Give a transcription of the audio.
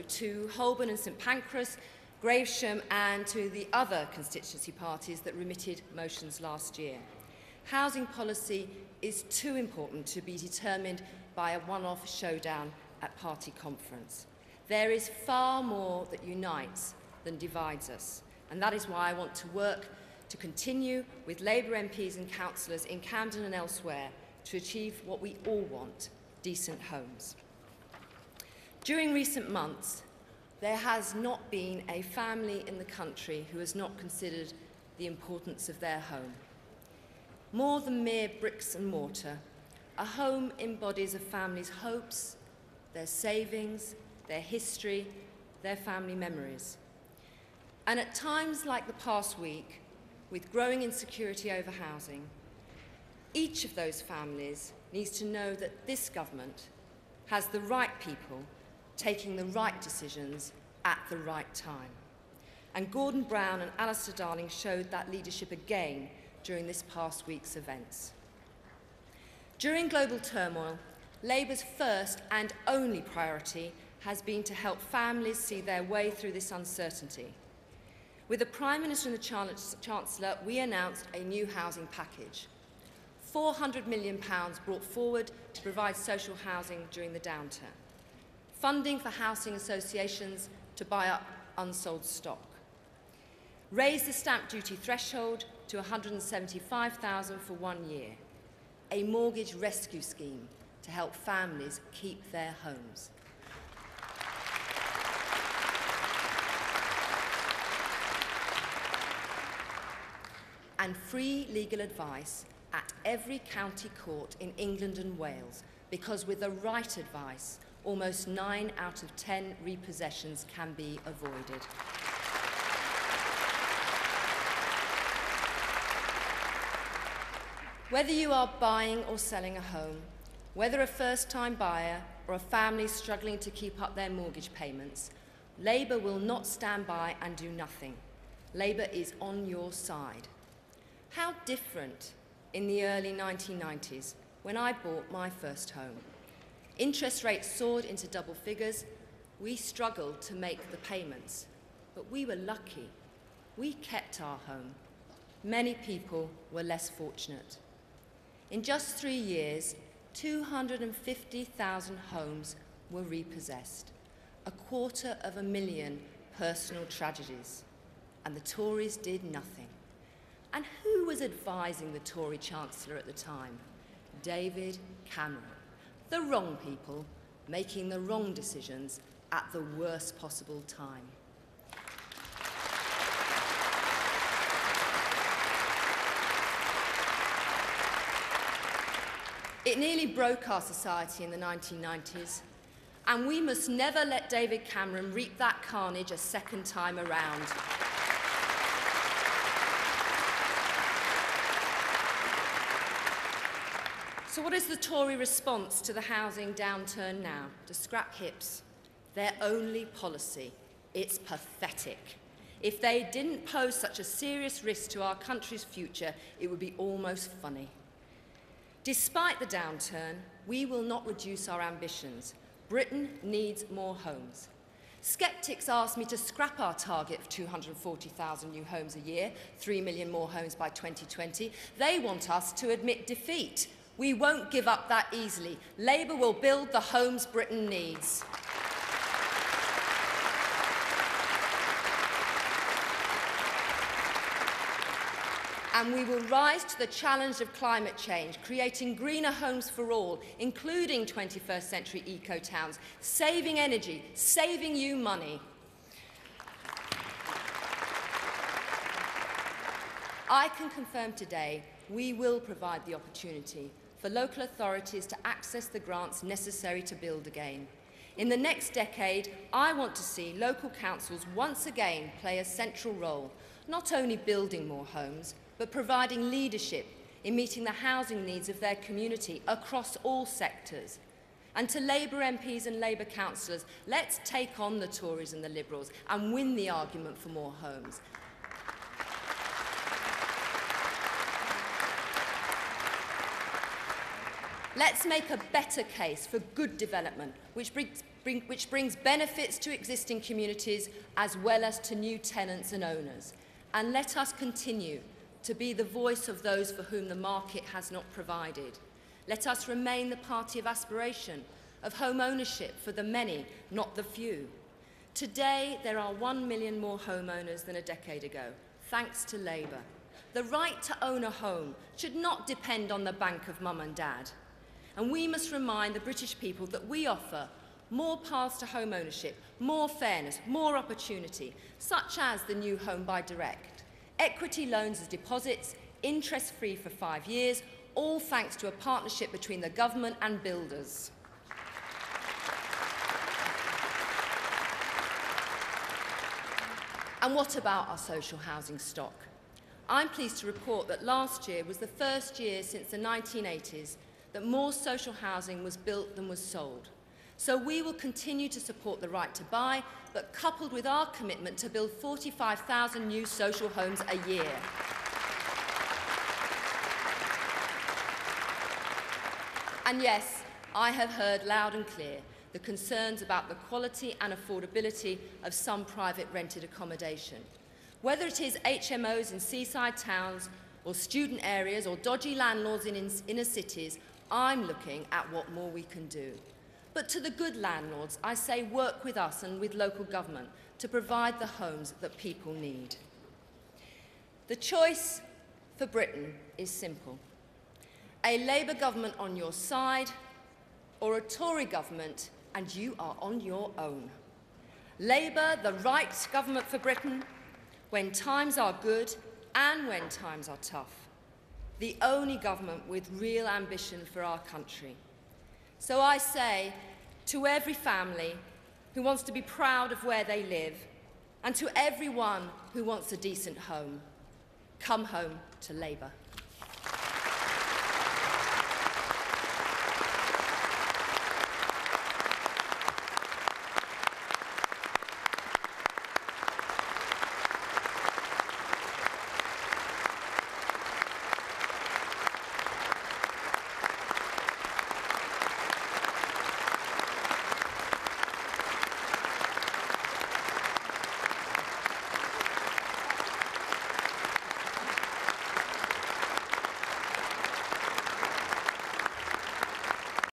to Holborn and St Pancras, Gravesham and to the other constituency parties that remitted motions last year. Housing policy is too important to be determined by a one-off showdown at party conference. There is far more that unites than divides us, and that is why I want to work to continue with Labour MPs and councillors in Camden and elsewhere to achieve what we all want: decent homes. During recent months, there has not been a family in the country who has not considered the importance of their home. More than mere bricks and mortar, a home embodies a family's hopes, their savings, their history, their family memories. And at times like the past week, with growing insecurity over housing, each of those families needs to know that this government has the right people taking the right decisions at the right time. And Gordon Brown and Alistair Darling showed that leadership again during this past week's events. During global turmoil, Labour's first and only priority has been to help families see their way through this uncertainty. With the Prime Minister and the Chancellor, we announced a new housing package. £400 million brought forward to provide social housing during the downturn. Funding for housing associations to buy up unsold stock. Raise the stamp duty threshold to £175,000 for 1 year. A mortgage rescue scheme to help families keep their homes. And free legal advice at every county court in England and Wales, because with the right advice, almost 9 out of 10 repossessions can be avoided. Whether you are buying or selling a home, whether a first-time buyer or a family struggling to keep up their mortgage payments, Labour will not stand by and do nothing. Labour is on your side. How different in the early 1990s when I bought my first home. Interest rates soared into double figures. We struggled to make the payments, but we were lucky. We kept our home. Many people were less fortunate. In just 3 years, 250,000 homes were repossessed, 250,000 personal tragedies, and the Tories did nothing. And who was advising the Tory Chancellor at the time? David Cameron. The wrong people making the wrong decisions at the worst possible time. It nearly broke our society in the 1990s, and we must never let David Cameron reap that carnage a second time around. So what is the Tory response to the housing downturn now? To scrap hips? Their only policy. It's pathetic. If they didn't pose such a serious risk to our country's future, it would be almost funny. Despite the downturn, we will not reduce our ambitions. Britain needs more homes. Sceptics asked me to scrap our target of 240,000 new homes a year, 3 million more homes by 2020. They want us to admit defeat. We won't give up that easily. Labour will build the homes Britain needs. And we will rise to the challenge of climate change, creating greener homes for all, including 21st century eco-towns, saving energy, saving you money. I can confirm today we will provide the opportunity for local authorities to access the grants necessary to build again. In the next decade, I want to see local councils once again play a central role, not only building more homes, but providing leadership in meeting the housing needs of their community across all sectors. And to Labour MPs and Labour councillors, let's take on the Tories and the Liberals and win the argument for more homes. Let's make a better case for good development, which which brings benefits to existing communities as well as to new tenants and owners. And let us continue to be the voice of those for whom the market has not provided. Let us remain the party of aspiration, of home ownership for the many, not the few. Today, there are 1 million more homeowners than a decade ago, thanks to Labour. The right to own a home should not depend on the bank of mum and dad. And we must remind the British people that we offer more paths to home ownership, more fairness, more opportunity, such as the new Home Buy Direct, equity loans as deposits, interest-free for 5 years, all thanks to a partnership between the government and builders. And what about our social housing stock? I'm pleased to report that last year was the first year since the 1980s that more social housing was built than was sold. So we will continue to support the right to buy, but coupled with our commitment to build 45,000 new social homes a year. And yes, I have heard loud and clear the concerns about the quality and affordability of some private rented accommodation. Whether it is HMOs in seaside towns or student areas or dodgy landlords in inner cities, I'm looking at what more we can do. But to the good landlords, I say work with us and with local government to provide the homes that people need. The choice for Britain is simple. A Labour government on your side or a Tory government and you are on your own. Labour, the right government for Britain, when times are good and when times are tough. The only government with real ambition for our country. So I say to every family who wants to be proud of where they live, and to everyone who wants a decent home, come home to Labour.